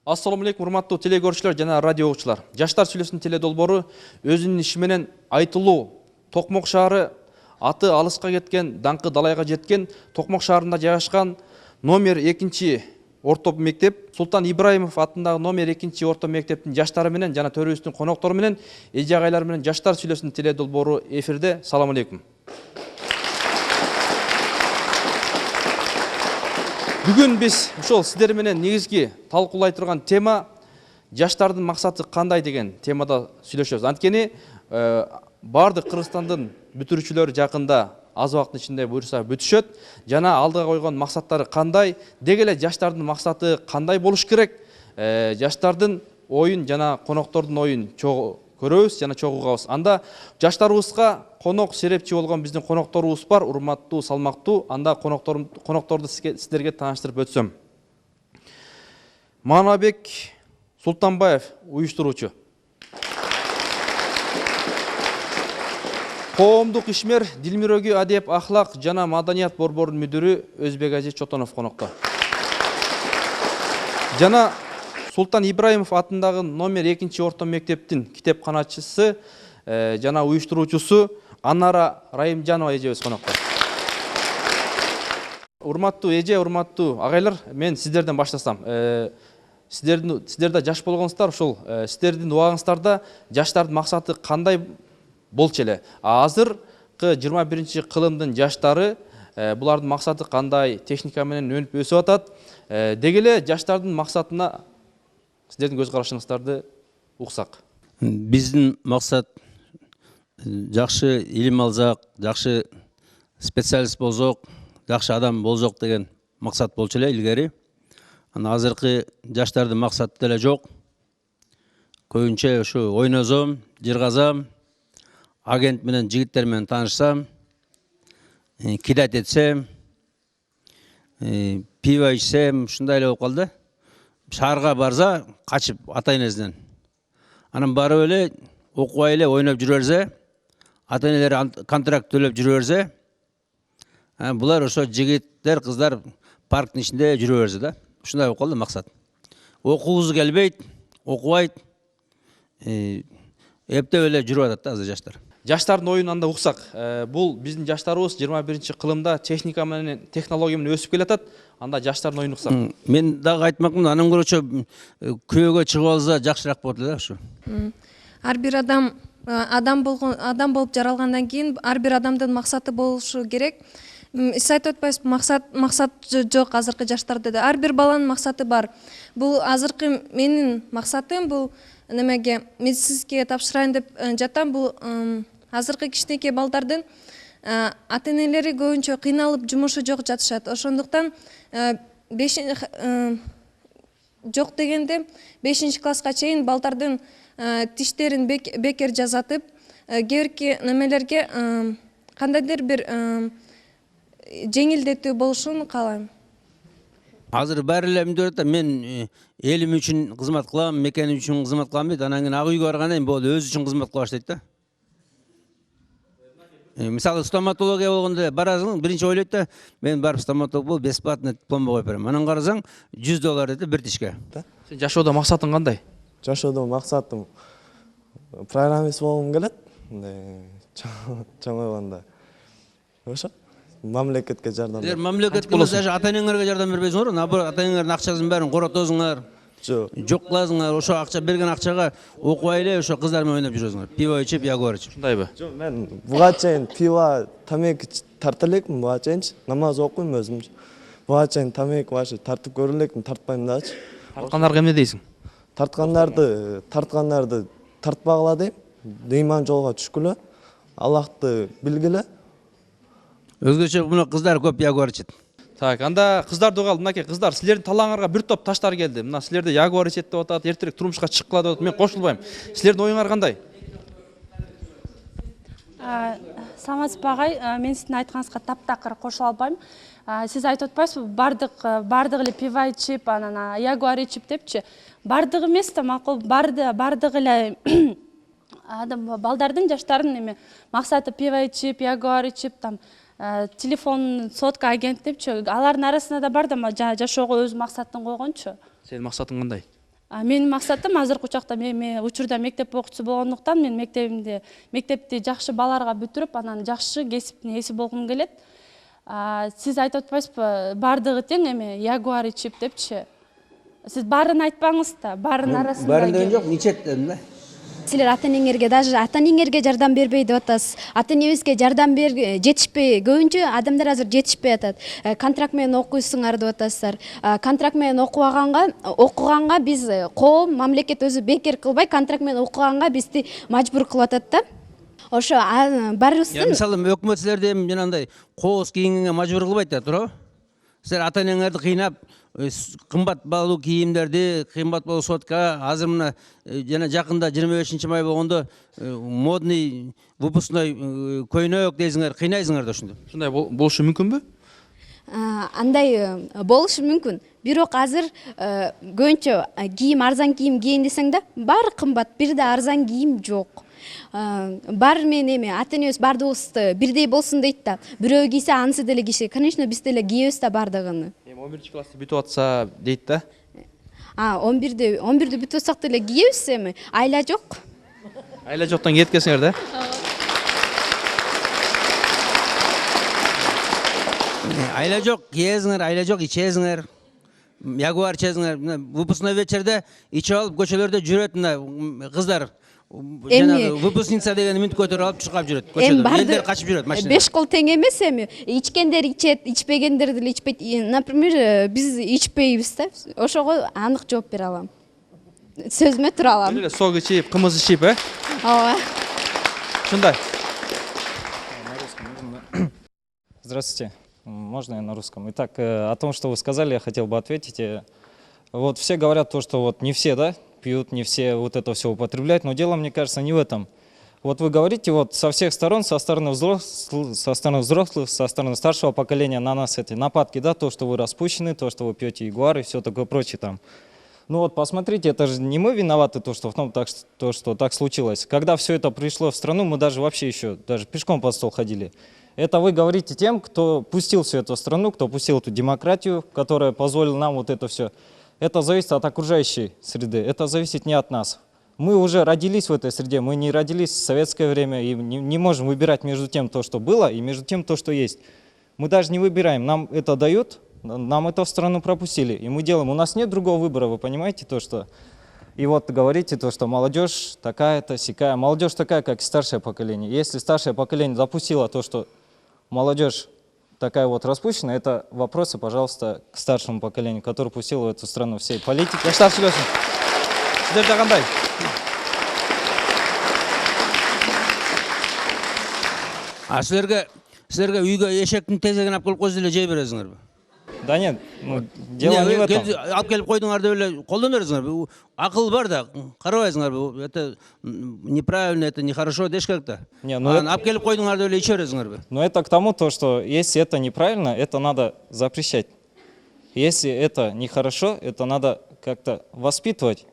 Assalamu алейкум, урматтуу телегөрүүчүлөр жана радио угуучулар. Жаштар сүйлөсүн теледолбору өзүнүн иши менен айтылуу Токмок шаары аты алыска кеткен, даңкы далайга жеткен Токмок шаарында жайгашкан номер 2 орто мектеп Султан Ибраимов атындагы номер 2 орто мектептин жаштары менен жана төрүбүздүн коноктору менен эже агайлар менен жаштар сүйлөсүн теледолбору эфирде. Салам алейкум. Бүгүн биз ошол сиздер менен негизги талкуулай турган тема жаштардын максаты кандай деген темада сүйлөшөбүз. Анткени бардык Кыргызстандын бүтүрүүчүлөрү жакында аз убакыттын ичинде буюрса бүтүшөт. Жана алдыга койгон максаттары кандай, деги эле жаштардын максаты кандай болуш керек? Жаштардын оюн жана коноктордун оюн чогуу көрөбүз жана чогуу угабыз. Анда жаштарыбызга конок серепчи болгон биздин конокторубуз бар, урматтуу, салмактуу. Анда конокторду сиздерге тааныштырып өтсөм. Манабек Султанбаев, уюштуруучу. Коомдук ишмер Дилмирөги адеп, ахлак жана маданият борборунун мүдүрү Өзбек Чотонов конокто. Жана Султан Ибраимов атындагы номер 2 орто мектептин китепканачысы жана уюштуруучусу Анара Райымжанова эжебиз конокто. Урматтуу эже, урматтуу агайлар, мен сиздерден баштасам. Сиздер да жаш болгонсуздар, ошол сиздердин убагыңыздарда жаштардын максаты кандай болчу эле? Азыркы 21-кылымдын жаштары булардын максаты кандай, техника менен өнүп өсүп атат. Деги эле жаштардын максатына сиздердин көз карашыңыздарды уксак. Биздин максат жакшы илим алсак, жакшы специалист болсок, жакшы адам болсок деген максат болчу эле илгери. Азыркы жаштардын максаты деле жок. Көбүнчө ушу ойнозом, жыргазам, агент менен жигиттер менен таанышсам, кидат этсем, пиво ичсем, ушундай эле болуп калды. Шаарга барса, качып ата-энесинен. Анан барып эле окубай эле ойноп жүрө берсе, ата-энелери контракт төлөп жүрө берсе, булар ошо жигиттер, кыздар парктын ичинде жүрө берсе да. Ушундай болуп калды максат. Окугусу келбейт, окубайт, эптеп эле жүрүп атат да азыр жаштар. Жаштардын оюн анда уксак. Бул биздин жаштарыбыз 21-кылымда техника менен, технология менен өсүп келатат. Анда жаштардын оюн уксак. Мен дагы айтмакмын, анын көрөчө күйөөгө чыгып алса жакшыраак болот эле ушу. Ар бир адам болуп жаралгандан кийин ар бир адамдын максаты болушу керек. Сиз айтып атпайсызбы, максат жок азыркы жаштарда да. Ар бир баланын максаты бар. Бул азыркы менин максатым бул немеге медицинскийге тапшырайын деп жатам. Бул азыркы кичинекей балдардын ата-энелери көбүнчө кыйналып жумушу жок жатышат. Ошондуктан жок дегенде 5-класска чейин балдардын тиштерин бекер жазатып, кээбирки немелерге кандайдыр бир жеңилдетүү болушун каалайм. Азыр баары эле мындай мен элим үчүн кызмат кылам, мекеним үчүн кызмат кылам дейт. Анан кийин ак үйгө баргандан кийин болду, өзү үчүн кызмат кыла баштайт да. Мисалы стоматология болгондо барасың, биринчи ойлойт да, мен барып стоматолог болуп бесплатно диплом коюп берем. Анан карасаң $100 дейт бир тишке. Сен жашоодо максатың кандай? Жашоодо максатым программист болгум келет. Чоң ойгондо. Ошо мамлекетке жардам берет. Мамлекетке даже ата-энеңерге жардам бербейсиңер, наоборот ата-энеңердин акчасын баарын коротосуңар. Жок кыласыңар, ошо акча берген акчага окубай эле ошо кыздар менен ойноп жүрөсүңөр. Пиво ичип, ягуар ичип. Ушундайбы? Жок, мен буга чейин пиво, тамеки тарта элекмин, буга чейинчи намаз окуйм өзүмчү. Буга чейин тамеки башы тартып көрө элекмин, тартпайм дагычы. Тарткандарга эмне дейсиң? Тарткандарды тартпагыла дейм. Ыйман жолго түшкүлө, Аллахты билгиле. Өзгөчө мына кыздар көп ягуар ичет. Так, анда кыздарды калды. Мынакей кыздар, силердин талаңарга бир топ таштар келди. Мына силерде ягуар ичет деп атат, эртерээк турмушка чыккыла деп атат. Мен кошулбайм. Силердин оюңар кандай? Саматсызбы агай, мен сиздин айтканыңызга таптакыр кошула албайм. Сиз айтып атпайсызбы, бардык эле пиво ичип, анан ягуар ичип депчи. Бардык эмес да макул, бардык эле балдардын, жаштардын эме максаты пиво ичип, ягуар ичип, там телефон, сотка агент депчи. Алардын арасында да бар да жашоого өз максатын койгончу. Сенин максатың кандай? Менин максатым азыркы учакта мен учурда мектеп окуучусу болгондуктан мен мектепти жакшы баларга бүтүрүп, анан жакшы кесиптин ээси болгум келет. Сиз айтып атпайсызбы, бардыгы тең эме ягуар ичип депчи. Сиз баарын айтпаңыз да, баарын арасында. Баарын деген жок, ничет дедим да. Силер ата-энеңерге, даже ата-энеңерге жардам бербей деп атасыз. Ата-энебизге жардам жетишпей, көбүнчө адамдар азыр жетишпей атат. Контракт менен окуйсуңар деп атасыздар. Контракт менен окуганга биз коом, мамлекет өзү бекер кылбай, контракт менен окуганга бизди мажбур кылып атат да. Ошо баарыбыздын Мисалы өкмөт силерди жанагындай кооз кийингенге мажбур кылбайт да, туурабы? Силер ата-энеңерди кыйнап, кымбат баалуу кийимдерди, кымбат баалуу сотка, азыр мына жана жакында 25 май болгондо модный выпускной көйнөк дейсиңер, кыйнайсыңар да ошондо. Ушундай болушу мүмкүнбү? андай болушу мүмкүн. Бирок азыр көбүнчө кийим, арзан кийим кийин десең да, баары кымбат, бир да арзан кийим жок. Бар мен эме ата-энебиз бардыгыбыз бирдей болсун дейт да. Бирөө кийсе анысы деле кийсе. Конечно, биз деле кийебиз да бардыгын. 11-классты бүтүп атса дейт да. 11-ди бүтүп атсак деле кийебиз эми. Айла жок. Айла жоктон кеткенсиңер да. Айла жок, кийесиңер, айла жок, ичесиңер. Ягуар ичесиңер. Выпускной вечерде ичип алып көчөлөрдө жүрөт мына кыздар. Жанагы выпускница деген минут көтөрүп алып чыгып жүрөт көчөдө. Элдер качып жүрөт машина. 5 кол тең эмес эми. Ичкендер ичет, ичпегендер деле ичпейт. Например, биз ичпейбиз да. Ошого анык жооп бере алам. Сөзүмө тура алам. Эле сок ичип, кымыз ичип, Ооба. Ушундай. Здравствуйте. Можно я на русском? Итак, о том, что вы сказали, я хотел бы ответить. Вот все говорят то, что вот не все, да, пьют, не все вот это все употребляют, но дело, мне кажется, не в этом. Вот вы говорите вот со всех сторон, со стороны взрослых, со стороны старшего поколения на нас эти нападки, да, то, что вы распущены, то, что вы пьете ягуар и все такое прочее там. Ну вот посмотрите, это же не мы виноваты, то, что так случилось. Когда все это пришло в страну, мы даже вообще еще даже пешком под стол ходили. Это вы говорите тем, кто пустил всю эту страну, кто пустил эту демократию, которая позволила нам вот это все. Это зависит от окружающей среды, это зависит не от нас. Мы уже родились в этой среде, мы не родились в советское время и не можем выбирать между тем, то, что было, и между тем, то, что есть. Мы даже не выбираем, нам это дают, нам это в страну пропустили, и мы делаем. У нас нет другого выбора, вы понимаете то, что... И вот говорите то, что молодежь такая-то, сякая. Молодежь такая, как и старшее поколение. Если старшее поколение допустило то, что молодежь такая вот распущенная, это вопросы, пожалуйста, к старшему поколению, который пустил в эту страну всей политики. Жаштар сүйлөсүн. Сиздерде кандай? Силерге үйгө эшектин тезегин алып келип койсо эле жей бересиңерби? Да нет, дело не в этом. Алып келип койдуңар деп эле колдон бересиңерби? Акыл бар да, карабайсыңарбы? Это неправильно, это нехорошо деш керек да. Алып келип койдуңар деп эле иче бересиңерби? Но это к тому, то, что если это неправильно, это надо запрещать. Если это нехорошо, это надо как-то воспитывать.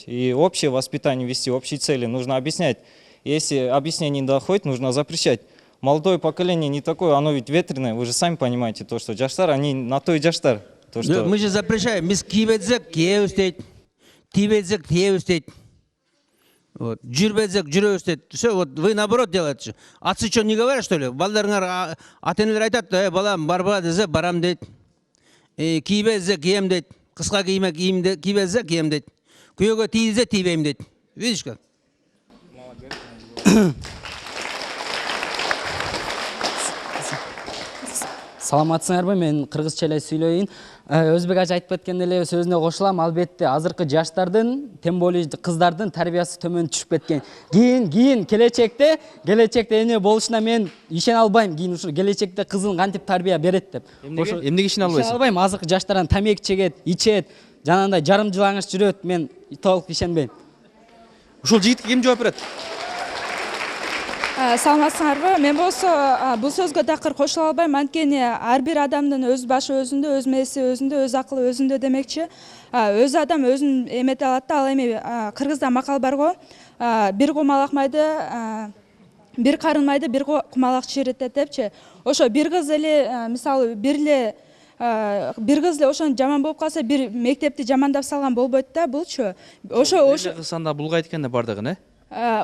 И общее воспитание вести, общие цели нужно объяснять. Если объяснение не доходит, нужно запрещать. Молодое поколение не такое, оно ведь ветреное, вы же сами понимаете, то, что жаштар, они на то и жаштар. То, что... Мы же запрещаем, биз кийбетсек кийебиз дейт, тийбетсек тийебиз дейт. Вот. Жүрбетсек жүрөбүз дейт. Все, вот вы наоборот делаете. Отцы что, не говорят, что ли? Балдарыңар ата-энелер айтат, балам барба десе барам дейт. Кийбетсек кием дейт. Кыска кийбетсек кием дейт. Күйөөгө тийсе тийбейм дейт. Видишь как? Саламатсыңарбы, мен кыргызча эле сүйлөйүн. Өзбек ажы айтып кеткен эле сөзүнө кошулам. Албетте азыркы жаштардын, тем более кыздардын тарбиясы төмөн түшүп кеткен. Кийин келечекте эмне болушуна мен ишене албайм. Кийин ушу келечекте кызын кантип тарбия берет деп. Эмнеге ишене албайсың? Ишене албайм. Азыркы жаштардан тамек чегет, ичет, жанагындай жарым жылаңыч жүрөт. Мен толук ишенбейм. Ушул жигитке ким жооп берет? Саламатсыңарбы? Мен болсо бул сөзгө такыр кошула албайм. Анткени ар бир адамдын өз башы өзүндө, өз мээси өзүндө, өз акылы өзүндө демекчи. Өз адам өзүн эмете алат да. Ал эми кыргызда макал бар го. Бир кумалак майды, бир карын майды, бир кумалак чийиртет депчи. Ошо бир кыз эле мисалы бир кыз эле ошону жаман болуп калса, бир мектепти жамандап салган болбойт да булчу. Ошо кыз анда булгайт экен да бардыгын,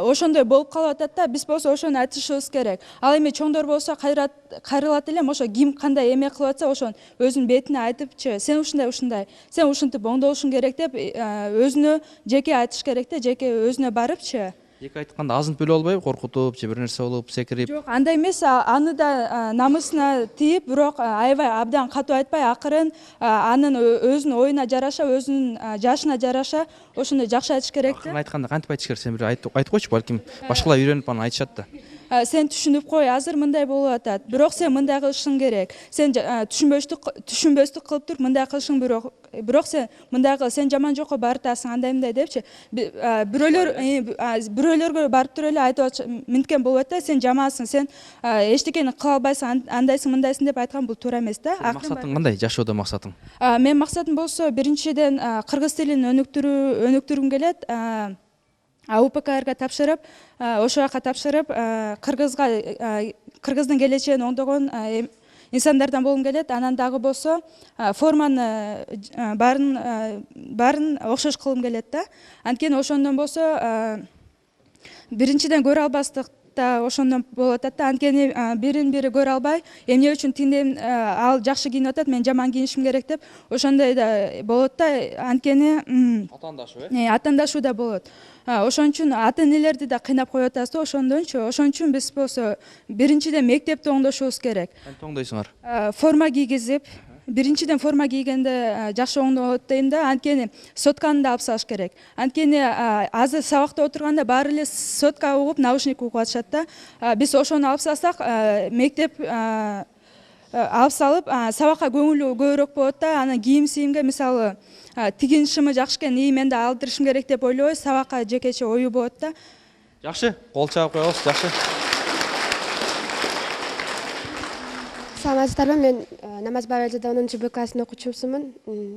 ошондой болуп калып атат да, биз болсо ошону айтышыбыз керек. Ал эми чоңдор болсо кайрылат элем, ошо ким кандай эме кылып атса, ошону өзүнүн бетине айтыпчы, сен ушундай, сен ушинтип оңдолушуң керек деп өзүнө жеке айтыш керек да, жеке өзүнө барыпчы. Эки айтканда азынып эле болбойбу, коркутуп же бир нерсе болуп, секирип? Жок, андай эмес, аны да намысына тийип, бирок аябай абдан катуу айтпай, акырын анын өзүнүн оюна жараша, өзүнүн жашына жараша ошондой жакшы айтыш керек да. Акырын айтканда кантип айтыш керек? Сен бир айтып койчу, балким башкалар үйрөнүп анан айтышат да. Сен түшүнүп кой, азыр мындай болуп атат. Бирок сен мындай кылышың керек. Сен түшүнбөстүк кылып туруп мындай кылышың, бирок сен мындай кыл, сен жаман жокко барытасың, андай мындай депчи. Бирөөлөргө барып туруп эле айтып минткен болот да, сен жамансың, сен эчтекени кыла албайсың, андайсың, мындайсың деп айткан бул туура эмес да. Максатың кандай? Жашоодо максатың? Менин максатым болсо, биринчиден кыргыз тилин өнүктүргүм келет. АУПКРга тапшырып, ошол жака тапшырып, кыргыздын келечегин оңдогон инсандардан болгум келет. Анан дагы болсо форманы баарын окшош кылгым келет да. Анткени ошондон болсо биринчиден көрө албастыкта ошондон болуп атат да. Анткени бирин бири көрө албай, эмне үчүн тинден ал жакшы кийинип атат, мен жаман кийинишим керек деп ошондой да болот да. Анткени атаандашуу да болот. Ошон үчүн ата энелерди да кыйнап коюп атабыз да, ошондончу. Ошон үчүн биз болсо биринчиден мектепти оңдошубуз керек. Кантип оңдойсуңар? Форма кийгизип, биринчиден форма кийгенде жакшы оңдолот дейм да. Анткени сотканы да алып салыш керек. Анткени азыр сабакта отурганда баары эле сотка угуп, наушник угуп атышат да. Биз ошону алып салсак, мектеп алып салып, сабакка көңүлү көбүрөөк болот да. Анан кийим-сийимге мисалы тигин шымы жакшы экен, мен да алдырышым керек деп ойлобой, сабакка жекече ою болот да. Жакшы, кол чаап коебуз, жакшы. Саламатсыздарбы, мен Намазбаев Элжада 10-чы Б классын окуучусумун.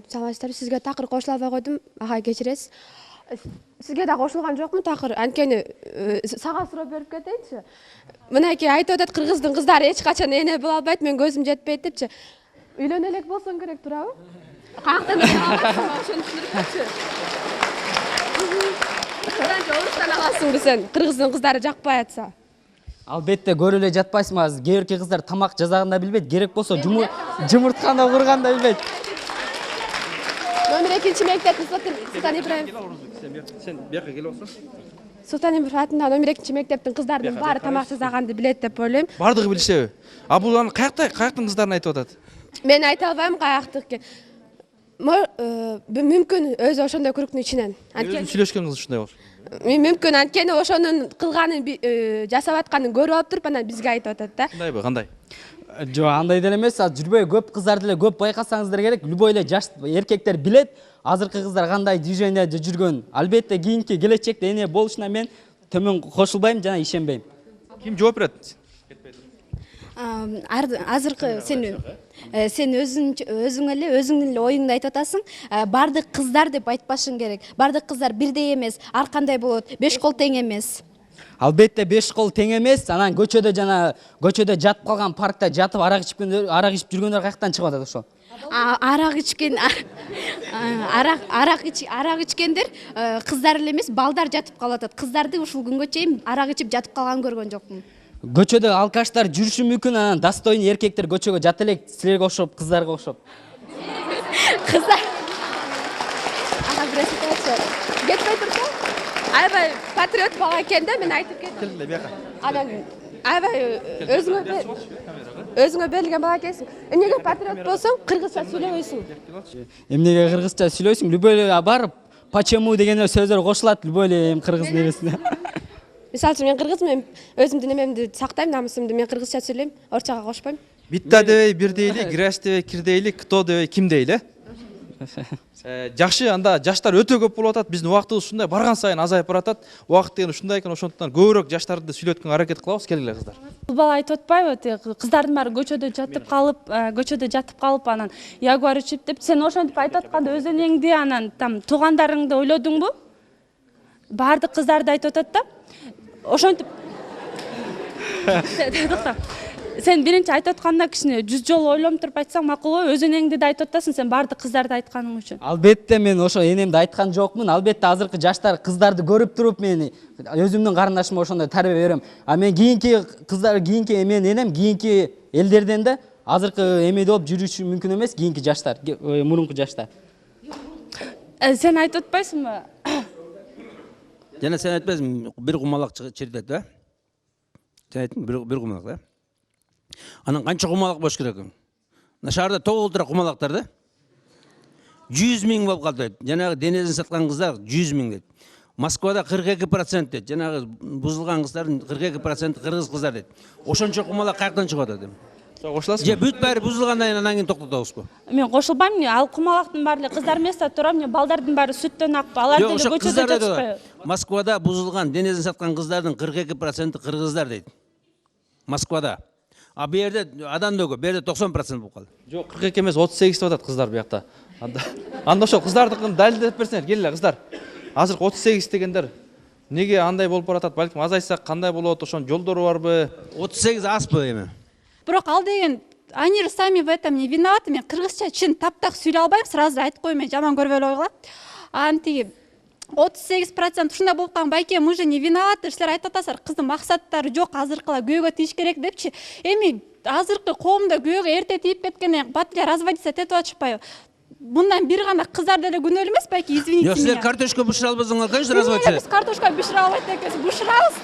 Саламатсыздарбы, сизге такыр кошула албай койдум, ага кечиресиз. Сизге да кошулган жокмун такыр, анткени сага суроо берип кетейинчи. Мынакей айтып атат, кыргыздын кыздары эч качан эне боло албайт, мен көзүм жетпейт депчи. Үйлөнө элек болсоң керек, туурабы? Каяктан аласың, ошону түшүндүрүпчү. Канча орустан аласыңбы сен, кыргыздын кыздары жакпай атса? Албетте көрүп эле жатпайсыңбы, азыр кээ бирки кыздар тамак жасаганды билбейт, керек болсо жумуртканы курганды билбейт. Номер 2-чи мектептин Султан Ибраев. Сен бияка келип атсың? Султан Ибраев атындагы номер 2-чи мектептин кыздардын баары тамак жасаганды билет деп ойлойм. Бардыгы билишеби? Бул аны каяктын кыздарын айтып атат? Мен айта албайм каяктыкы. Мүмкүн өзү ошондой кругтун ичинен. Өзүң сүйлөшкөн кыз ушундай болуш. Мүмкүн, анткени ошонун кылганын жасап атканын көрүп алып туруп анан бизге айтып атат да. Кандайбы, кандай? Жок, андай деле эмес, жүрбөй көп кыздарды эле көп байкасаңыздар керек. Любой эле жаш эркектер билет, азыркы кыздар кандай движенияда жүргөн. Албетте кийинки келечекте эне болушуна мен төмөн кошулбайм жана ишенбейм. Ким жооп берет? Азыркы сен өзүң эле оюңду айтып атасың. Бардык кыздар деп айтпашың керек. Бардык кыздар бирдей эмес, ар кандай болот. 5 кол тең эмес. Албетте 5 кол тең эмес. Анан көчөдө жатып калган паркта жатып арак ичип жүргөндөр каяктан чыгып атат ошо? Арак ичкендер кыздар эле эмес, балдар жатып калып атат. Кыздарды ушул күнгө чейин арак ичип жатып калганын көргөн жокмун. Көчөдө алкаштар жүрүшү мүмкүн, анан достойный эркектер көчөгө жата элек, силерге окшоп, кыздарга окшоп. Кыздар. Кетпей турса, аябай патриот бала экен да, мен айтып кеттим. Келе бияка. Анан аябай өзүңө берилген бала экенсиң. Эмнеге патриот болсоң, кыргызча сүйлөбөйсүң? Эмнеге кыргызча сүйлөйсүң? Любой эле барып, почему деген сөздөр кошулат любой эле кыргыз нересине. Мисалы үчүн мен кыргызмын, мен өзүмдүн немемди сактайм, намысымды, мен кыргызча сүйлөйм, орусчага кошпойм. Битта дебей, бир дейли, грязь дебей, кир дейли, кто дебей, ким дейли? Жакшы, анда жаштар өтө көп болуп атат. Биздин убактыбыз ушундай барган сайын азайып баратат. Убакыт деген ушундай экен, ошондуктан көбүрөөк жаштарды сүйлөткөнгө аракет кылабыз. Келгиле кыздар. Бул бала айтып атпайбы, кыздардын баары көчөдө жатып калып, анан ягуар ичип деп, сен ошентип айтып атканда өз энеңди, анан там туугандарыңды ойлодуңбу? Баардык кыздарды айтып атат да. Ошентип токто. Сен биринчи айтып атканда кичине 100 жолу ойлонуп туруп айтсаң макулбу? Өз энеңди да айтып атасың, сен баардык кыздарды айтканың үчүн. Албетте мен ошо энемди айткан жокмун. Албетте азыркы жаштар кыздарды көрүп туруп мен өзүмдүн карындашыма ошондой тарбия берем. А мен кийинки кыздар, кийинки мен энем, кийинки элдерден да азыркы эмеде болуп жүрүшү мүмкүн эмес, кийинки жаштар, мурунку жаштар. Сен айтып атпайсыңбы? Жана сен айтпайсың, бир кумалак чиртет да? Сен айттың, бир кумалак да? Анан канча кумалак болуш керек? Шаарда толтура кумалактар да? 100 000 болуп калды. Жанагы денесин саткан кыздар 100 000 дейт. Москвада 42% дейт. Жанагы бузулган кыздардын 42% кыргыз кыздар дейт. Ошончо кумалак каяктан чыгып атат эми? Кошуласызбы? Же бүт баары бузулгандан кийин анан кийин токтотобузбу? Мен кошулбайм, ал кумалактын баары кыздар эмес да турам, балдардын баары сүттөн акпы. Алар деле көчөдө жатышпайбы? Москвада бузулган денесин саткан кыздардын 42% кыргыздар дейт. Москвада. А бу жерде адам да көп, бу жерде 90% болуп калды. Жок, 42 эмес, 38 деп атат кыздар биякта. Анда ошо кыздардыкын далилдеп берсеңер, келгиле кыздар. Азыркы 38 дегендер неге андай болуп баратат? Балким азайсак кандай болот? Ошонун жолдору барбы? 38 аспы эми? Бирок ал деген они же сами в этом не виноваты. Мен кыргызча чын таптак сүйлөй албайм, сразу айтып коеюн, мен жаман көрбөй койгула. Антиги 38% ушундай болуп калган, байке мы же не виноваты. Силер айтып атасыздар, кыздын максаттары жок, азыркыла күйөөгө тийиш керек депчи. Эми азыркы коомдо күйөөгө эрте тийип кеткенде батля разводиться этип атышпайбы? Мындан бир гана кыздар деле күнөөлүү эмес, байке, извините меня. Жок, силер картошка бышыра албасаңар, конечно, разводиться. Биз картошка бышыра албайт экенбиз, бышырабыз.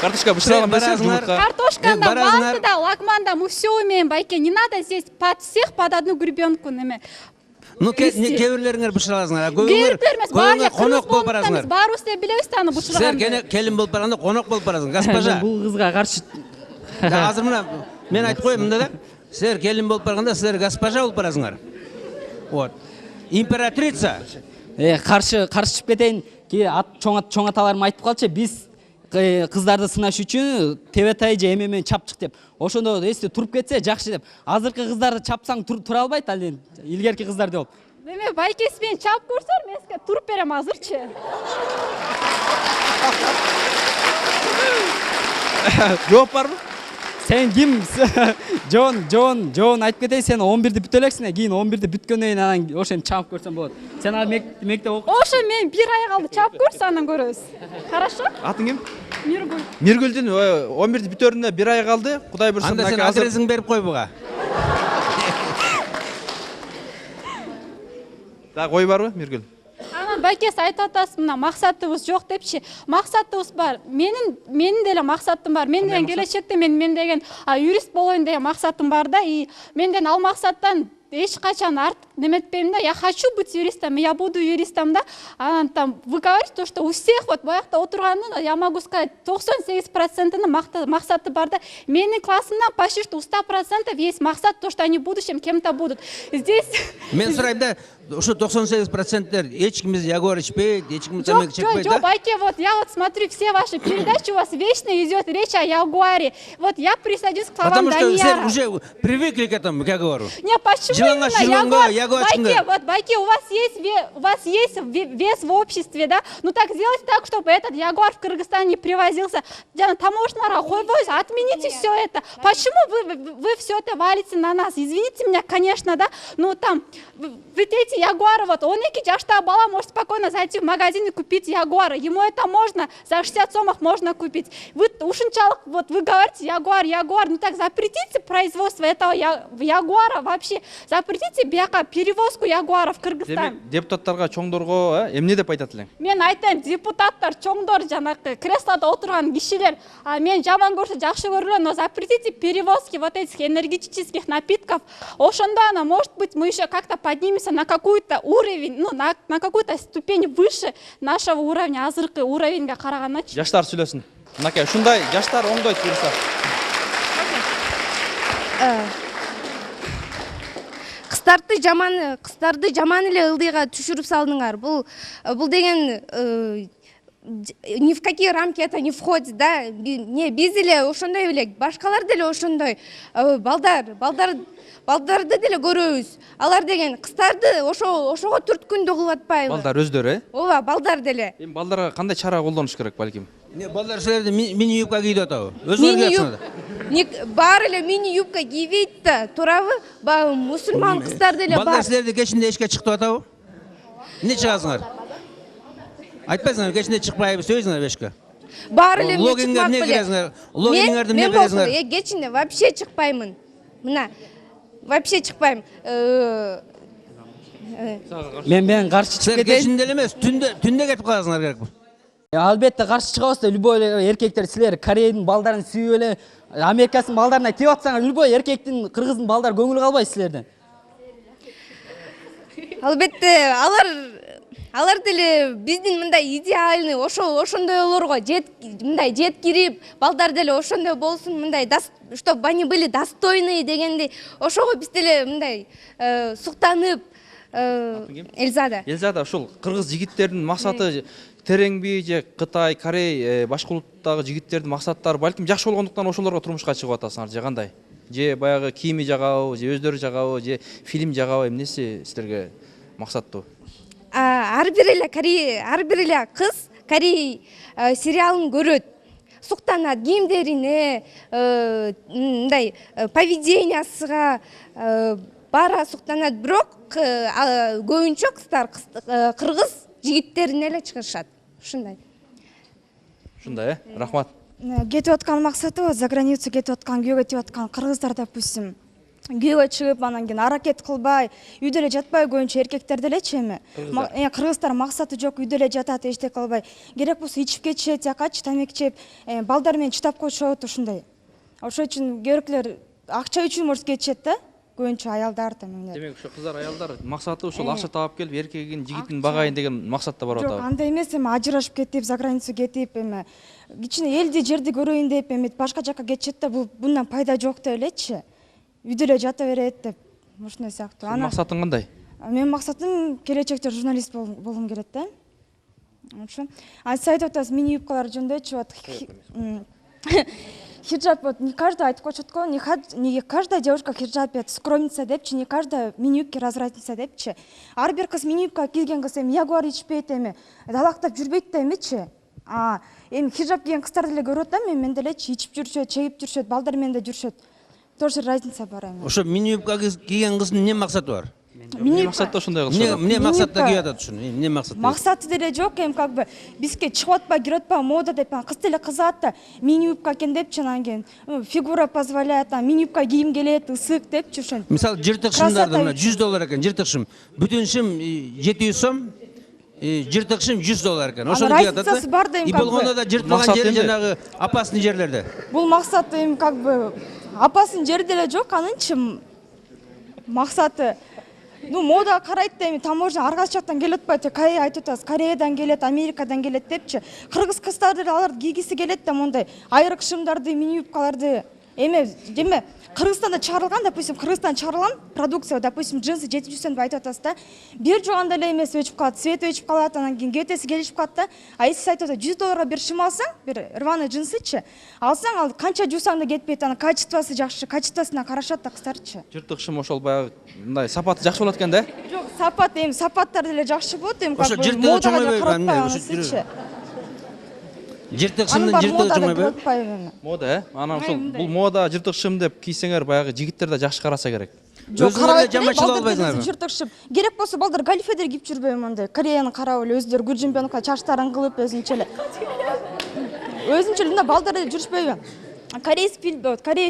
Картошка бышыра албайсыңар. Картошканда, мантыда, лагманда мы все умеем, байке. Не надо здесь под всех под одну гребенку неме. Ну, кебирлериңер бышыра аласыңар. Кебирлерimiz баары конок болуп барасыңар. Баарыбыз да билебиз аны бышырганды. Силер келин болуп барганда конок болуп барасың, госпожа. Бул кызга каршы. Азыр мына мен айтып коеюн мында да. Силер келин болуп барганда силер госпожа болуп барасыңар. Вот. Императрица. Каршы чыгып кетейин. Чоң аталарым айтып калчы, биз кыздарды сынаш үчүн тебетай же эме менен чапчык деп. Ошондо эсте туруп кетсе жакшы деп. Азыркы кыздарды чапсаң тура албайт, ал эми илгерки кыздар деп. Эме байкеси мени чап көрсөр, мен сизге туруп берем азырчы. Жооп барбы? Сен ким? Жон айтып кетейин, сен 11-ди бүтө элексиң, кийин 11-ди бүткөндөн кийин анан ошентип чапып көрсөң болот. Сен ал мектеп окуп. Ошо мен бир ай калды, чапып көрсө анан көрөбүз. Хорошо? Атың ким? Миргүл. Миргүлдүн 11-ди бүтөрүнө бир ай калды. Кудай буйрса, анда сен адресиңди берип кой буга. Так, ой барбы, Миргүл? Анан байкеси айтып атасыз, мына максатыбыз жок депчи. Максатыбыз бар. Менин деле максатым бар. Мен деген келечекте мен деген юрист болоюн деген максатым бар да. И менден ал максаттан эч качан артык неметпейм да. Я хочу быть юристом, я буду юристом да. Анан там вы говорите то, что у всех вот боякта отурганын, я могу сказать, 98%-ның максаты бар да. Менин классымдан почти что 100% есть максат, то, что они в будущем кем-то будут. Здесь мен сурайм да, ошо 98%-тер эч ким ягуар ичпейт, эч ким тамак чекпейт да? Жок, байке, вот я вот смотрю все ваши передачи, у вас вечно идет речь о ягуаре. Вот я присоединюсь к словам Данияра. Потому что все уже привыкли к этому ягуару. Не, почему именно ягуар? Байке, у вас есть вес в обществе, да? Ну так сделайте так, чтобы этот ягуар в Кыргызстан не привозился. Таможня, отмените все это. Почему вы все это валите на нас? Извините меня, конечно, да? Ну там, ведь эти ягуары, вот он эки жашта бала может спокойно зайти в магазин и купить ягуара. Ему это можно, за 60 сомов можно купить. Вы ушунчалык, вот вы говорите ягуар, ну так запретите производство этого ягуара вообще. Запретите перевозку ягуара в Кыргызстан. Депутаттарга, чоңдорго эмне деп айтат элең? Мен айтайм, депутаттар, чоңдор, жанакы креслода отурган кишилер, мен жаман көрсө жакшы көрүлөм, но запретите перевозки вот этих энергетических напитков. Ошондо она, может быть, мы еще как-то поднимемся на какой-то уровень, ну, на какую-то ступень выше нашего уровня, азыркы уровеньге караганчы. Жаштар сүйлөсүн. Мынакей, ушундай жаштар оңдойт буюрса. кыздарды жаман эле ылдыйга түшүрүп салдыңар. Бул деген ни в какие рамки это не входит, да? Биз деле ошондой элек, башкалар деле ошондой. Балдарды деле көрөбүз. Алар деген кыздарды ошого түрткүндү кылып атпайбы? Балдар өздөрү, Ооба, балдар деле. Эми балдарга кандай чара колдонуш керек балким? Балдар силерде мини юбка кийип атабы? Өзүңөр кийасыңар. Баары эле мини юбка кийбейт да, туурабы? Мусулман кыздар деле бар. Балдар силерде кечинде эшикке чыктып атабы? Эмне чыгасыңар? Айтпайсыңар, кечинде чыкпайбыз, сөйсүңөр эшикке. Баары эле Логингер эмне киресиңер? Логингерди эмне бересиңер? Кечинде вообще чыкпаймын. Мына вообще чыкпайм. Мен каршы чыгып Силер кетейин. кечинде эле эмес, түндө кетип каласыңар керек бул. Албетте каршы чыгабыз да, любой эркектер силер Кореянын балдарын сүйүп эле Америкасын балдарына тип атсаңар, любой эркектин, кыргыздын балдар көңүл калбайт силерден. Албетте алар деле биздин мындай идеальный ошондойлорго мындай жеткирип, балдар деле ошондой болсун, мындай чтобы они были достойные дегендей, ошого биз деле мындай суктанып Эльзада. Эльзада, ушул кыргыз жигиттердин максаты тереңби же Кытай, Корей, башка улуттагы жигиттердин максаттары балким жакшы болгондуктан ошолорго турмушка чыгып атасыңар же кандай? Же баягы кийими жагабы, же өздөрү жагабы, же фильм жагабы, эмнеси силерге максаттуу? Ар бир эле кыз Корей сериалын көрөт. Суктанат кийимдерине, мындай поведениясыга бара суктанат, бирок көбүнчө кыздар кыргыз жигиттерине эле чыгышат. Ушундай. Ушундай, рахмат. Кетип аткан максаты за границу кетип аткан, күйөөгө тип аткан кыргыздар, допустим, күйөөгө чыгып, анан кийин аракет кылбай, үйдө эле жатпай, көбүнчө эркектер делечи эми. Кыргыздар максаты жок, үйдө эле жатат, эчтеке кылбай. Керек болсо ичип кетишет, якачы тамеки чеп, балдар менен чыдап койшот, ушундай. Ошон үчүн көрөклөр акча үчүн может кетишет да, көбүнчө аялдар да эмне. Демек ошо кыздар, аялдар максаты ошол акча таап келип, эркегин, жигитин багайын деген максатта барып атабы? Жок, андай эмес, эми ажырашып кетип, за границу кетип, эми кичине элди жерди көрөйүн деп, эми башка жакка кетишет да, bundan пайда жок деп элечи. Үйдө эле жата берет деп, ушундай сыяктуу. Максатың кандай? Менин максатым келечекте журналист болгум келет да. Ошо. Сиз айтып атасыз, мини юбкалар жөнүндө хиджаб, вот не каждый айтып коюшат го, не каждая девушка хиджабет, скромница депчи, не каждая мини юбки развратница депчи. Ар бир кыз мини юбка кийген кыз эми ягуар ичпейт, эми далактап жүрбөйт да эмичи. Эми хиджаб кийген кыздар деле көрөт да, мен делечи ичип жүрүшөт, чегип жүрүшөт, балдар менен да жүрүшөт. Тоже разница бар эми. Ошо мини юбка кийген кыздын эмне максаты бар? Эмне максатта ошондой кылышат? Эмне максатта кийип атат ушуну? Эмне максаты? Максаты деле жок, эми как бы бизге чыгып атпай, кирип атпай, мода деп, кыз деле кызат да, мини юбка экен депчи, анан кийин фигура позволяет, мини юбка кийим келет, ысык депчи ошон. Мисалы, жыртык шымдарды мына $100 экен, жыртык шым. Бүтүн шым 700 сом, жыртык шым $100 экен. Ошону кийип атат. Разницасы бар да эми И как бы. болгондо да жыртылган жери жанагы опасный жерлерде. Бул максат эми как бы опасный жер деле жок, анынчы максаты. Мода карайт да, эми таможня ар кайсы жактан келип атпайт, Корея айтып атасыз, Кореядан келет, Америкадан келет депчи. Кыргыз кыздары деле алар кийгиси келет да, мондай айрык шымдарды, мини юбкаларды. Эми Кыргызстанда чыгарылган, допустим, Кыргызстан чыгарылган продукция, допустим, джинсы 700 сом айтып атасыз да. Бир жуганда эле эмес өчүп калат, цвет өчүп калат, анан кийин кетеси келишип калат да. Сиз айтып атасыз, $100 бир шым алсаң, бир рваный джинсычы, алсаң, ал канча жуусаң да кетпейт, анан качествосы жакшы, качествосуна карашат да кыздарчы. Жыртык шым ошол баягы мындай сапаты жакшы болот экен да? Жок, сапаттар деле жакшы болот, эми как бы модага карап жыртык шымдын жыртыгы чоңойбойбу? Мода, анан ошол бул мода жыртык шым деп кийсеңер, баягы жигиттер да жакшы караса керек. Жок, карабайт жамачылап албайсыңарбы? Жыртык шым. Керек болсо балдар галифедер кийип жүрбөйбү мондай. Кореяны карап эле өздөрү Гүлжүмбенова чачтарын кылып өзүнчө эле балдар эле жүрүшпөйбү? Корея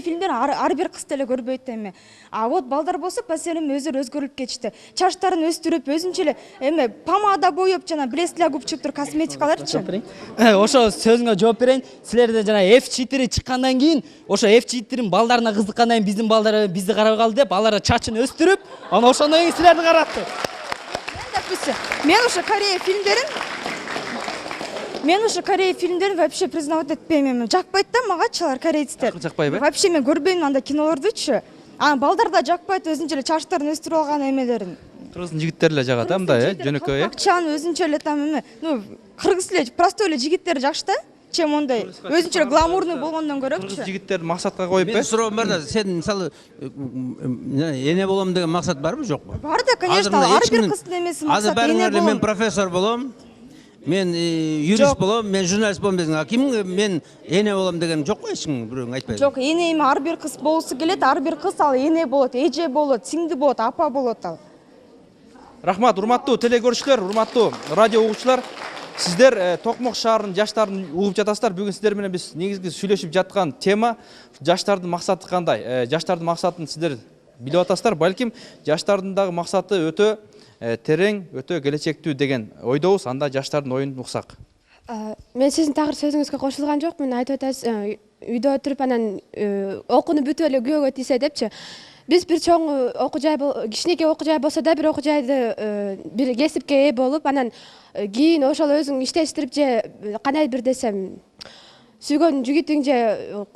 фильмдер ар бир кыз деле көрбөйт эми. Вот балдар болсо постоянно өздөрү өзгөрүлүп кетишти. Чачтарын өстүрүп, өзүнчө эле эми помада боеп, жана блеск для губ чыгып туруп косметикаларчы. Ошо сөзүңө жооп берейин. Силерде жана F4 чыккандан кийин, ошо F4-ин балдарына кызыккандан кийин биздин балдар бизди карабай калды деп, алар чачын өстүрүп, анан ошондон кийин силерди каратты. Мен ошо Корея фильмдерин вообще признавать этпейм эми. Жакпайт да магачылар корейцтер. Жакпайбы? Вообще мен көрбөйм андай кинолордучу. балдар да жакпайт өзүнчө эле чачтарын өстүрүп алган эмелерин. Кыргыздын жигиттери эле жагат, мындай, жөнөкөй. Акчаны өзүнчө эле там эме, кыргыз эле простой эле жигиттер жакшы да. Чем ондай өзүнчө эле гламурный болгондон көрөчү. Кыргыз жигиттерди максатка коюп, Мен суроом бар да, сен мисалы эне болом деген максат барбы, жокпу? Бар да, конечно, ар бир кыздын эмеси максат. Азыр баарыңар эле мен профессор болом, мен юрист болом, мен журналист болом десең, ким мен эне болом деген жок го, эч ким бирөөң айтпайбы? Жок, эне эми ар бир кыз болсу келет, ар бир кыз ал эне болот, эже болот, сиңди болот, апа болот ал. Рахмат, урматтуу телекөрүүчүлөр, урматтуу радио угуучулар. Сиздер Токмок шаарынын жаштарын угуп жатасыздар. Бүгүн сиздер менен биз негизги сүйлөшүп жаткан тема жаштардын максаты кандай? Жаштардын максатын сиздер билип атасыздар. Балким жаштардын дагы максаты өтө терең, өтө келечектүү деген ойдобуз. Анда жаштардын оюн уксак. Мен сиздин тагыр сөзүңүзгө кошулган жокмун. Айтып атасыз, үйдө отуруп анан окууну бүтүп эле күйөөгө тийсе депчи. Биз бир чоң окуу жай, кичинекей окуу жай болсо да бир окуу жайды бир кесипке ээ болуп, анан кийин ошол өзүң иштештирип же кандай бир десем сүйгөн жигитиң же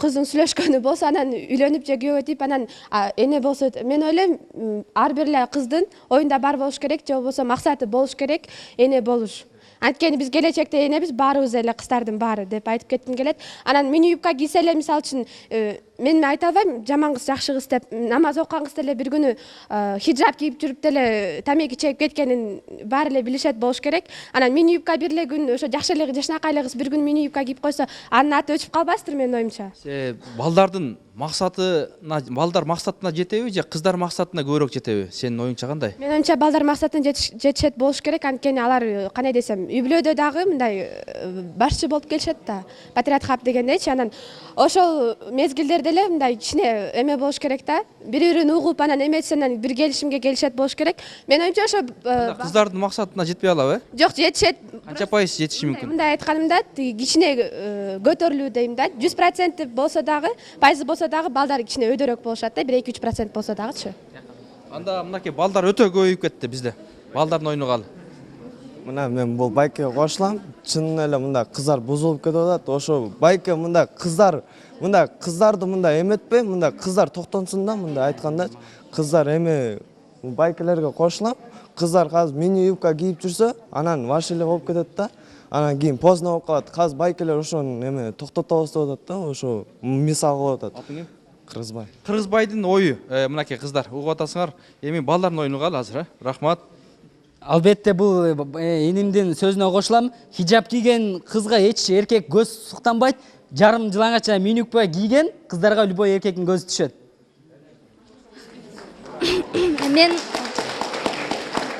кыздың сүйлөшкөнү болсо, анан үйлөнүп же күйөөгө тийип, анан эне болсо, мен ойлойм, ар бир эле кыздын оюнда бар болуш керек, же болбосо максаты болуш керек эне болуш. Анткени биз келечекте энебиз баарыбыз эле кыздардын баары деп айтып кетким келет. Анан мини юбка кийсе эле, мисалы үчүн, мен айта албайм жаман кыз, жакшы кыз деп. Намаз окуган кыз деле бир күнү хиджаб кийип жүрүп деле тамеки чегип кеткенин баары эле билишет болуш керек. Анан мини юбка бир эле күн ошо жакшы эле жашынакай эле кыз бир күн мини юбка кийип койсо, анын аты өчүп калбайсыздар менин оюмча. Балдардын максатына, балдар максатына жетеби же кыздар максатына көбүрөөк жетеби? Сенин оюңча кандай? Менин оюмча балдар максатына жетишет болуш керек. Анткени алар кандай десем, үй бүлөдө дагы мындай башчы болуп келишет да. Патриархат дегендейчи. Анан ошол мезгилдерде эле мындай кичине эме болуш керек да. Бири-бирин угуп, анан эметсенен бир келишимге келишет болуш керек. Менин оюмча ошо кыздардын максатына жетпей алабы? Жок, жетишет. Канча пайыз жетиши мүмкүн? Мындай айтканымда, кичине көтөрүлүү дейм да. 100% болсо дагы, пайызы болсо дагы балдар кичине өйдөрөөк болушат да. 1-2-3% болсо дагычы. Анда мынакей балдар өтө көбөйүп кетти бизде. Балдардын оюну калы. Мына мен бул байкеге кошулам. Чын эле мында кыздар бузулуп кетип атат. Ошо байке мында кыздарды мында эметпей, мында кыздар токтонсун да, мында айтканда кыздар эме байкелерге кошулам. Кыздар азыр мини юбка кийип жүрсө, анан ваш эле болуп кетет да. Анан кийин поздно болуп калат. Азыр байкелер ошону эме токтотобуз деп атат да, ошо мисал кылып атат. Атың ким? Кыргызбай. Кыргызбайдын ою, мынакей кыздар угуп атасыңар. Эми балдардын оюну калы азыр, Рахмат. Албетте бул энимдин сөзүнө кошулам. Хиджаб кийген кызга эч эркек көз суктанбайт. Жарым жылаңача мини юбка кийген кыздарга любой эркектин көзү түшөт.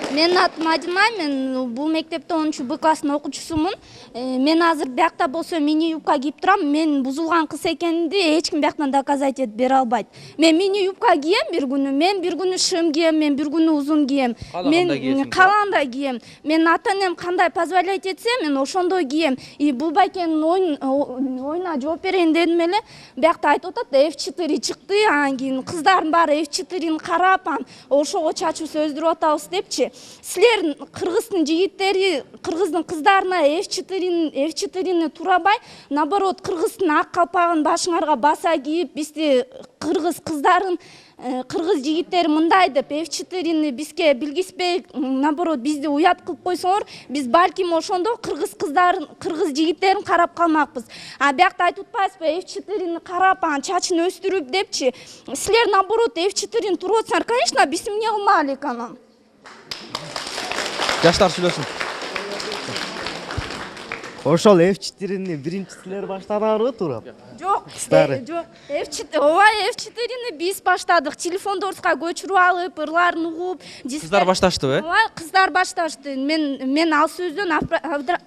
Мен атым Адинай, мен бул мектепте 10-Б класстын окуучусумун. Мен азыр биякта болсо мини юбка кийип турам. Мен бузулган кыз экенимди эч ким бияктан доказать этип бере албайт. Мен мини юбка кийем бир күнү, мен бир күнү шым кийем, мен бир күнү узун кийем. Мен калагандай кийем. Мен ата-энем кандай позволять этсе, мен ошондой кийем. И бул байкенин оюна жооп берейин дедим эле. Биякта айтып атат, F4 чыкты, анан кийин кыздардын баары F4-ин карап, ошого чачыбызды өздүрүп атабыз депчи. Силер кыргыздын жигиттери, кыргыздын кыздарына F4-ни турабай, наоборот, кыргыздын ак калпагын башыңарга баса кийип, бизди кыргыз кыздарын, кыргыз жигиттери мындай деп F4-ни бизге билгизбей, наоборот, бизди уят кылып койсоңор, биз балким ошондо кыргыз кыздарын, кыргыз жигиттерин карап калмакпыз. А биякта айтып атпайсызбы, F4-ни карап, чачын өстүрүп депчи. Силер наоборот F4-ни туруп атсаңар, конечно, биз эмне кылмайлык анан. Жаштар сүйлөсүн. Ошол F4-ни биринчи силер баштадыңарбы турап? Жок, F4-ни биз баштадык. Телефондорска көчүрүп алып, ырларын угуп, кыздар башташтыбы? Ооба, кыздар башташты. Мен ал сөздөн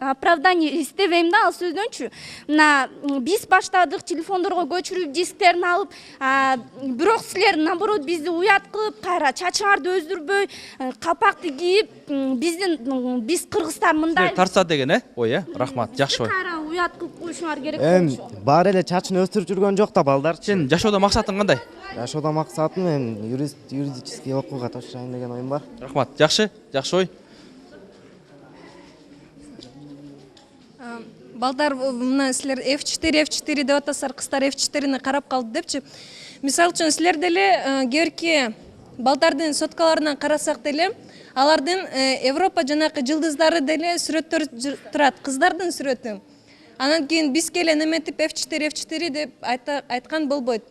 оправдание издебейм да, ал сөздөнчү. Мына биз баштадык, телефондорго көчүрүп, дисктерин алып, бирок силер наоборот бизди уят кылып, кайра чачыңарды өздүрбөй, калпакты кийип, биз кыргыздар мындай. Силер тартса деген, ой, Рахмат, жакшы ой. Кайра уят кылып коюшуңар керек болчу. Баары эле чачын өстүрүп жүргөн жок да балдар. Сен жашоодо максатың кандай? Жашоодо максатым мен юридический окууга тапшырайын деген оюм бар. Рахмат, жакшы ой. Балдар, мына силер F4 деп атасыздар, кыздар F4-ни карап калды депчи. Мисалы үчүн силер деле кээ балдардын соткаларынан карасак деле алардын Европа жанакы жылдыздары деле сүрөттөр турат, кыздардын сүрөтү. Анан кийин биз келе неметип F4 деп айткан болбойт.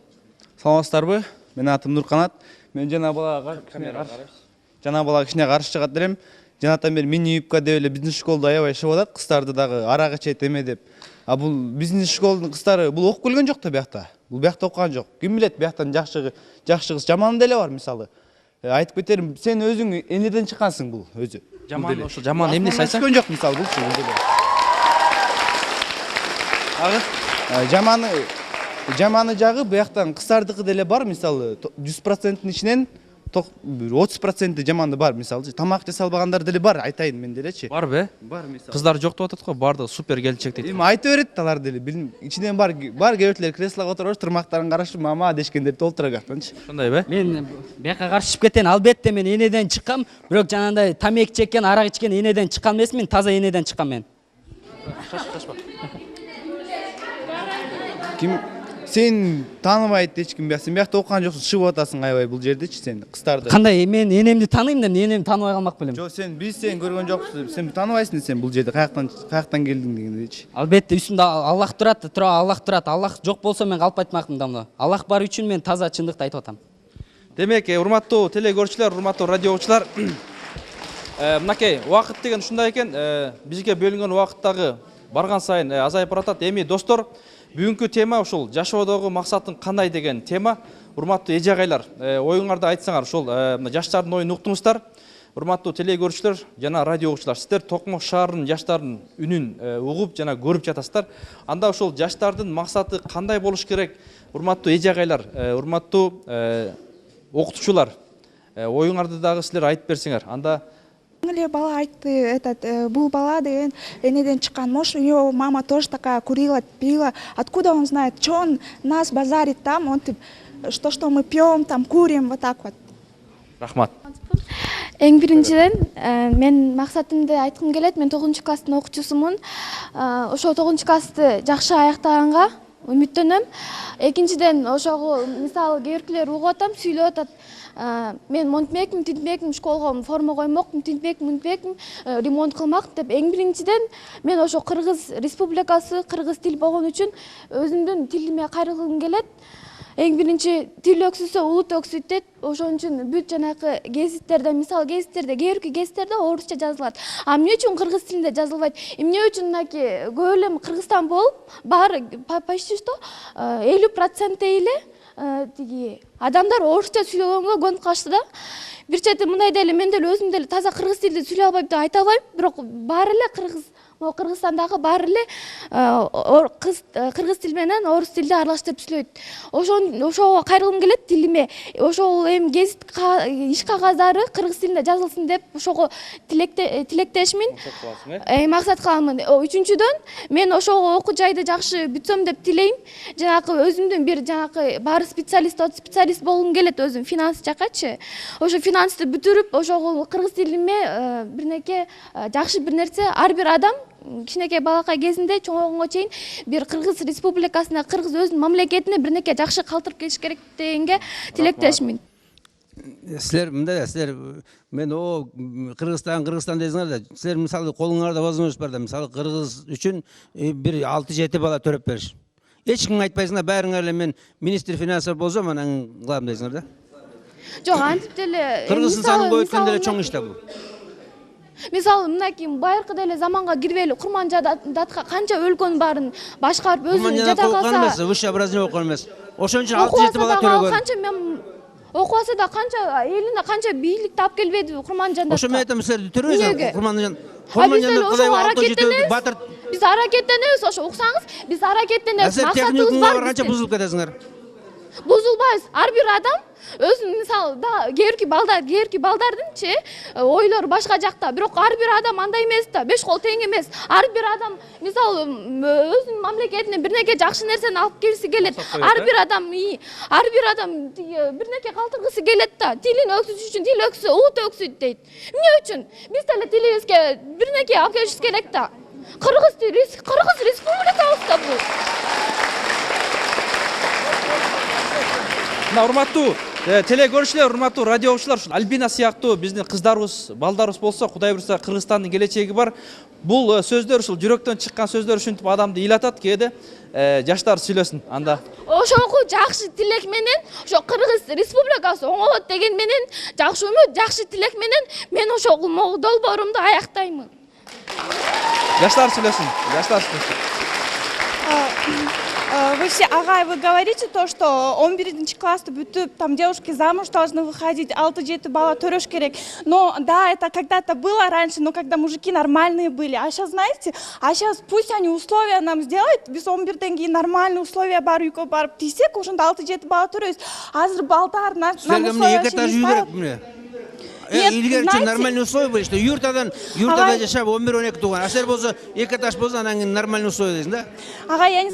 Саламатсыздарбы? Менин атым Нурканат. Мен жана балага кичине каршы чыгат элем. Жанатан бери мини юбка деп эле биздин школда аябай чыгып атат, кыздарды дагы арак ичет эме деп. А бул биздин школдун кыздары бул окуп келген жок да биякта. Бул биякта окуган жок. Ким билет, бияктан жакшы кыз жаман деле бар мисалы. Айтып кетерим, сен өзүң эмнеден чыккансың бул өзү? Жаман ошо жаман эмне айтсаң? Чыккан жок мисалы бул жаманы жагы бияктан кыздардыкы деле бар мисалы 100%-ын ичинен 30% жаманы бар мисалы. Тамак жасалбагандар деле бар, айтайын мен делечи. Барбы? Бар мисалы. Кыздар жок деп атат го, бардыгы супер келинчек дейт. Эми айтып берет алар деле. Билим, ичинен бар кээбирлер креслого отуруп, тырмактарын карашып, мама дешкендер толтура бияктанчы. Ошондой бе? Мен бияка каршышып кетейин. Албетте мен энеден чыккам, бирок жанагындай тамек чеккен, арак ичкен энеден чыккан эмесмин, таза энеден чыккам мен. Ким сен тааныбайт эч ким бияк. Сен биякта окуган жоксуң, чыгып атасың аябай бул жердечи сен кыздарды. Кандай мен энемди тааныйм да, энемди тааныбай калмак белем. Жок, биз сени көргөн жокпуз. Сен тааныбайсың сен бул жерде каяктан келдиң дегендечи. Албетте үстүндө Аллах турат, Аллах турат. Аллах жок болсо мен калп айтмакмын да мына. Аллах бар үчүн мен таза чындыкты айтып атам. Демек, урматтуу теле көрүүчүлөр, урматтуу радио окуучулар, мынакей убакыт деген ушундай экен, бизге бөлүнгөн убакыт дагы барган сайын азайып баратат. Эми достор, бүгүнкү тема ушул жашоодогу максатың кандай деген тема. Урматтуу эже агайлар, оюңарды айтсаңар, ушул жаштардын оюн уктуңуздар. Урматтуу теле көрүүчүлөр жана радио окуучулар, сиздер Токмок шаарынын жаштарынын үнүн угуп жана көрүп жатасыздар. Анда ушул жаштардын максаты кандай болуш керек? Урматтуу эже агайлар, урматтуу окутуучулар, оюңарды дагы силер айтып берсеңер. Анда Эле бала айтты, бул бала деген энеден чыккан. Может, у него мама тоже такая курила, пила. Откуда он знает? Что он нас базарит там? Он что мы пьем, там курим, вот так вот. Рахмат. Эң биринчиден мен максатымды айткым келет. Мен 9 класстын окуучусумун. Ошол 9 классты жакшы аяктаганга үмүттөнөм. Экинчиден ошого мисалы кээбиркилер угуп атам, сүйлөп атат. Мен монтмекмин, тинтмекмин, школго форма коймокмун, тинтмекмин, ремонт кылмак деп. Эң биринчиден мен ошо Кыргыз Республикасы, кыргыз тил болгон үчүн өзүмдүн тилиме кайрылгым келет. Эң биринчи тил өксүсө улут өксүйт дейт. Ошон үчүн бүт жанакы гезиттерде, мисалы гезиттерде, кээбирки гезиттерде орусча жазылат. А эмне үчүн кыргыз тилинде жазылбайт? Эмне үчүн мынакей көп эле Кыргызстан болуп, баары почти что 50% эле тиги адамдар орусча сүйлөгөнгө көнүп калышты да. Бир чети мындай деле мен деле өзүм деле таза кыргыз тилди сүйлөй албайм деп айта албайм, бирок баары эле Кыргызстандагы баары эле кыргыз тил менен орус тилди аралаштырып сүйлөйт. Ошого кайрылгым келет тилиме. Ошол эми гезит иш кагаздары кыргыз тилинде жазылсын деп ошого тилектешмин. Максат кыламын. Үчүнчүдөн мен ошого окуу жайды жакшы бүтсөм деп тилейм. Жанакы өзүмдүн бир жанакы баары специалист болгум келет өзүм финанс жакачы. Ошо финансты бүтүрүп, ошого кыргыз тилиме бирнеке жакшы бир нерсе ар бир адам кичинекей балакай кезинде чоңойгонго чейин бир Кыргыз Республикасына, кыргыз өзүнүн мамлекетине бирнеке жакшы калтырып келиш керек дегенге тилектешмин. Силер мындай, силер мен Кыргызстан десиңер да, силер мисалы колуңарда возможность бар да, мисалы кыргыз үчүн бир 6-7 бала төрөп бериш. Эч ким айтпайсыңдар, баарыңар эле мен министр финансов болсом, анан кылам дейсиңер да. Жок, антип деле Кыргызстандын көйткөн деле чоң иш да бул. Мисалы мынакей байыркы деле заманга кирбейли Курманжадатка канча өлкөнүн баарын башкарып өзү жата калса. Высшее образование окуган эмес. Ошон үчүн 6-7 бала төрөгөн. Канча мен окубаса да канча элине канча бийлик таап келбеди Курманжадатка. Ошо мен айтам, силер төрөбөйсүңөр Курманжадат. Биз аракеттенебиз, ошо уксаңыз, биз аракеттенебиз. Максатыбыз бар. Канча бузулуп кетесиңер. Бузулбайбыз. Ар бир адам өзүнүн мисалы кээбирки балдардынчы ойлору башка жакта, бирок ар бир адам андай эмес да, 5 кол тең эмес. Ар бир адам мисалы өзүнүн мамлекетине бирнеке жакшы нерсени алып келиси келет. Ар бир адам бирнеке калтыргысы келет да. Тилин өксүш үчүн тил өксү, улут өксүйт дейт. Эмне үчүн? Биз деле тилибизге бирнеке алып келишибиз керек да. Кыргыз Республикабызда бул. мына урматтуу теле көрүүчүлөр, урматтуу радио угуучулар, ушул Альбина сыяктуу биздин кыздарыбыз, балдарыбыз болсо, Кудай буйрса Кыргызстандын келечеги бар. Бул сөздөр ушул жүрөктөн чыккан сөздөр ушинтип адамды ыйлатат. Кээде жаштар сүйлөсүн анда. Ошого жакшы тилек менен, ошо Кыргыз Республикасы оңолот деген менен, жакшы үмүт, жакшы тилек менен мен ошол долбоорумду аяктаймын. Жаштар сүйлөсүн. Жаштар сүйлөсүн. Вы все, вы говорите то, что 11 класс бүтүп, там девушки замуж должны выходить, 6-7 бала төрөш керек. Но да, это когда-то было раньше, но когда мужики нормальные были. А сейчас, знаете, пусть они условия нам сделают, без 11-ден кийин нормальные условия бар, үйкө барып тийсек, ошондо 6-7 бала төрөйбүз. Азыр балдар нам условия Илгерчи нормальный условия были, что юртадан жашап 11-12 тууган. Асер болсо 2 этаж болсо анан кийин нормальный условия дейсиң да? Ага, я не